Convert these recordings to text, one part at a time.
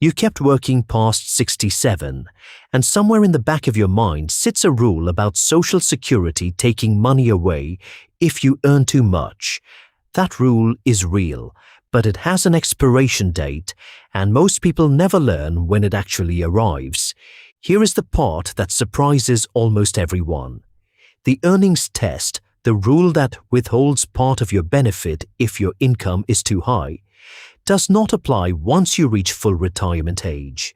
You kept working past 67, and somewhere in the back of your mind sits a rule about Social Security taking money away if you earn too much. That rule is real, but it has an expiration date, and most people never learn when it actually arrives. Here is the part that surprises almost everyone. The earnings test, the rule that withholds part of your benefit if your income is too high, does not apply once you reach full retirement age.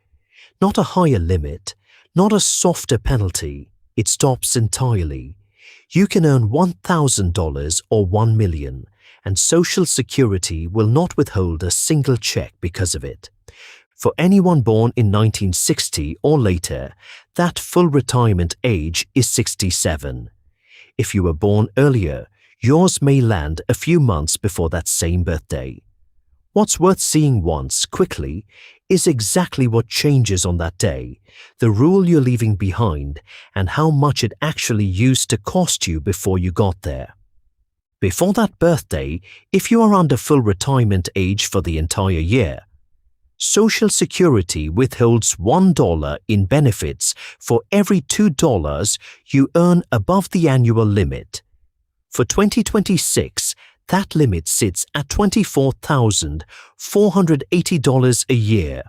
Not a higher limit, not a softer penalty. It stops entirely. You can earn $1,000 or $1 million, and Social Security will not withhold a single check because of it. For anyone born in 1960 or later, that full retirement age is 67. If you were born earlier, yours may land a few months before that same birthday. What's worth seeing once, quickly, is exactly what changes on that day, the rule you're leaving behind, and how much it actually used to cost you before you got there. Before that birthday, if you are under full retirement age for the entire year, Social Security withholds $1 in benefits for every $2 you earn above the annual limit. For 2026, that limit sits at $24,480 a year.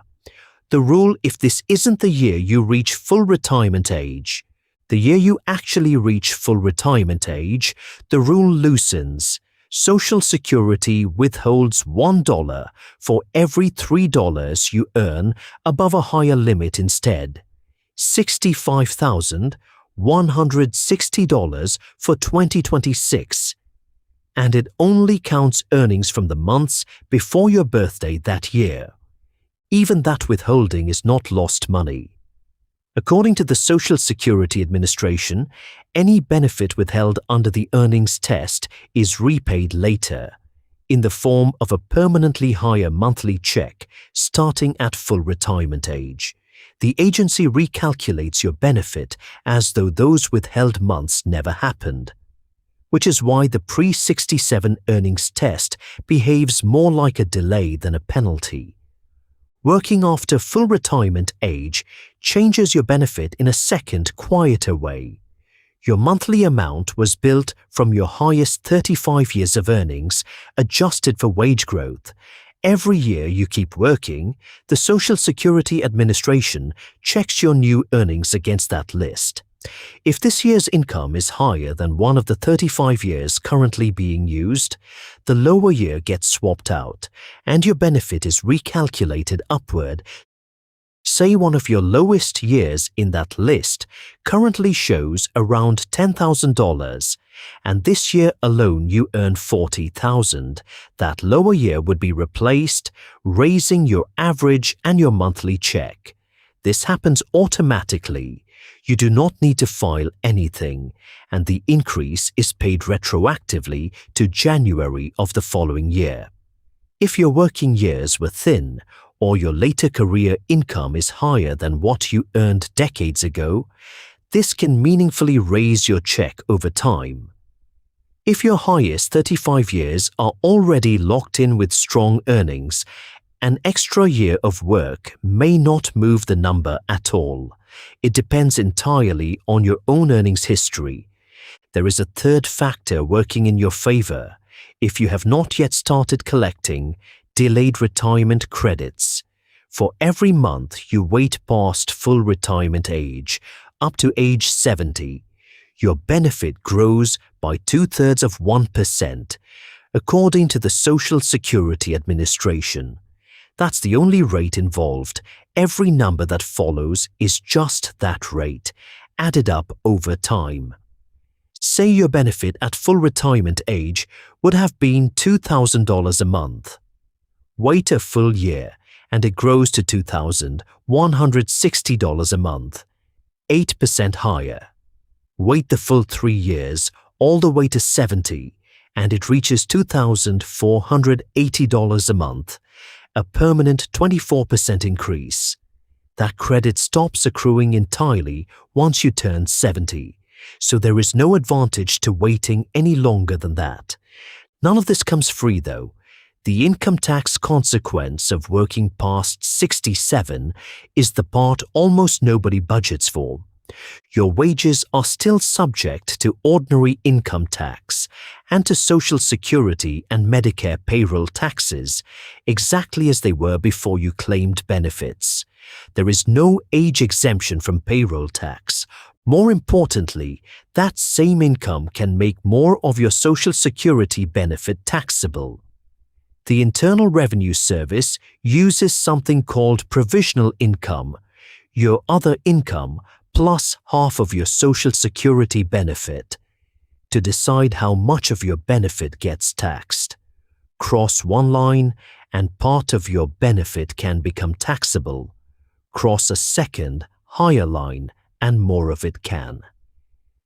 The rule, if this isn't the year you reach full retirement age, the year you actually reach full retirement age, the rule loosens. Social Security withholds $1 for every $3 you earn above a higher limit instead. $65,160 for 2026. And it only counts earnings from the months before your birthday that year. Even that withholding is not lost money. According to the Social Security Administration, any benefit withheld under the earnings test is repaid later, in the form of a permanently higher monthly check starting at full retirement age. The agency recalculates your benefit as though those withheld months never happened, which is why the pre-67 earnings test behaves more like a delay than a penalty. Working after full retirement age changes your benefit in a second, quieter way. Your monthly amount was built from your highest 35 years of earnings, adjusted for wage growth. Every year you keep working, the Social Security Administration checks your new earnings against that list. If this year's income is higher than one of the 35 years currently being used, the lower year gets swapped out, and your benefit is recalculated upward. Say one of your lowest years in that list currently shows around $10,000, and this year alone you earn $40,000. That lower year would be replaced, raising your average and your monthly check. This happens automatically. You do not need to file anything, and the increase is paid retroactively to January of the following year. If your working years were thin, or your later career income is higher than what you earned decades ago, this can meaningfully raise your check over time. If your highest 35 years are already locked in with strong earnings, an extra year of work may not move the number at all. It depends entirely on your own earnings history. There is a third factor working in your favor. If you have not yet started collecting delayed retirement credits, for every month you wait past full retirement age, up to age 70, your benefit grows by 0.2%, according to the Social Security Administration. That's the only rate involved. Every number that follows is just that rate, added up over time. Say your benefit at full retirement age would have been $2,000 a month. Wait a full year, and it grows to $2,160 a month, 8% higher. Wait the full 3 years, all the way to 70, and it reaches $2,480 a month, a permanent 24% increase. That credit stops accruing entirely once you turn 70, so there is no advantage to waiting any longer than that. None of this comes free though. The income tax consequence of working past 67 is the part almost nobody budgets for. Your wages are still subject to ordinary income tax and to Social Security and Medicare payroll taxes, exactly as they were before you claimed benefits. There is no age exemption from payroll tax. More importantly, that same income can make more of your Social Security benefit taxable. The Internal Revenue Service uses something called provisional income, your other income plus half of your Social Security benefit, to decide how much of your benefit gets taxed. Cross one line and part of your benefit can become taxable. Cross a second, higher line and more of it can.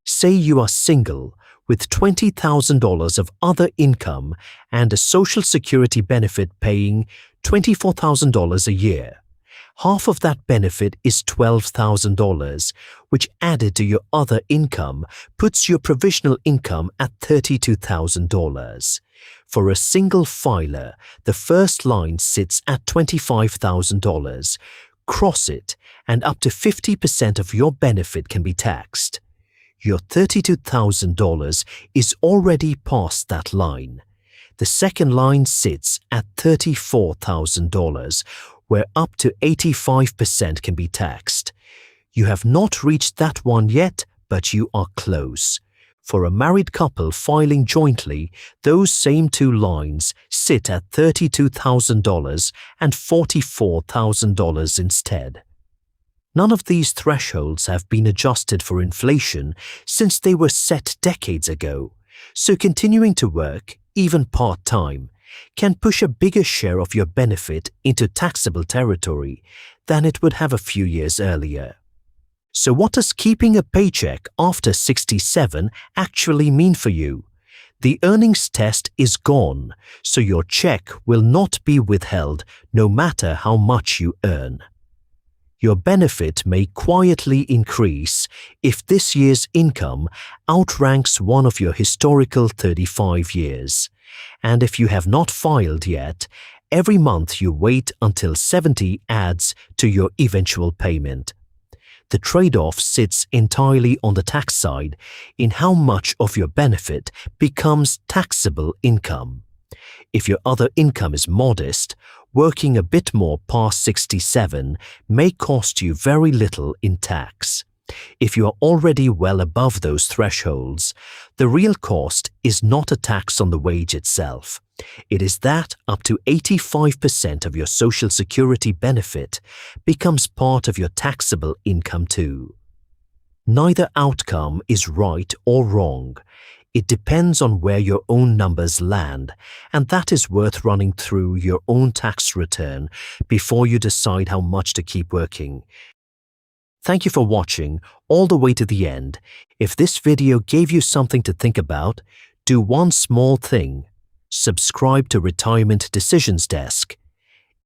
Say you are single with $20,000 of other income and a Social Security benefit paying $24,000 a year. Half of that benefit is $12,000, which added to your other income puts your provisional income at $32,000. For a single filer, the first line sits at $25,000. Cross it, and up to 50% of your benefit can be taxed. Your $32,000 is already past that line. The second line sits at $34,000, where up to 85% can be taxed. You have not reached that one yet, but you are close. For a married couple filing jointly, those same two lines sit at $32,000 and $44,000 instead. None of these thresholds have been adjusted for inflation since they were set decades ago, so continuing to work, even part-time, can push a bigger share of your benefit into taxable territory than it would have a few years earlier. So what does keeping a paycheck after 67 actually mean for you? The earnings test is gone, so your check will not be withheld no matter how much you earn. Your benefit may quietly increase if this year's income outranks one of your historical 35 years. And if you have not filed yet, every month you wait until 70 adds to your eventual payment. The trade-off sits entirely on the tax side in how much of your benefit becomes taxable income. If your other income is modest, working a bit more past 67 may cost you very little in tax. If you are already well above those thresholds, the real cost is not a tax on the wage itself. It is that up to 85% of your Social Security benefit becomes part of your taxable income too. Neither outcome is right or wrong. It depends on where your own numbers land, and that is worth running through your own tax return before you decide how much to keep working. Thank you for watching all the way to the end. If this video gave you something to think about, do one small thing. Subscribe to Retirement Decisions Desk.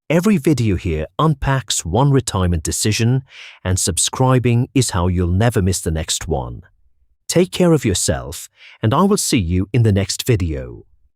Every video here unpacks one retirement decision, and subscribing is how you'll never miss the next one. Take care of yourself, and I will see you in the next video.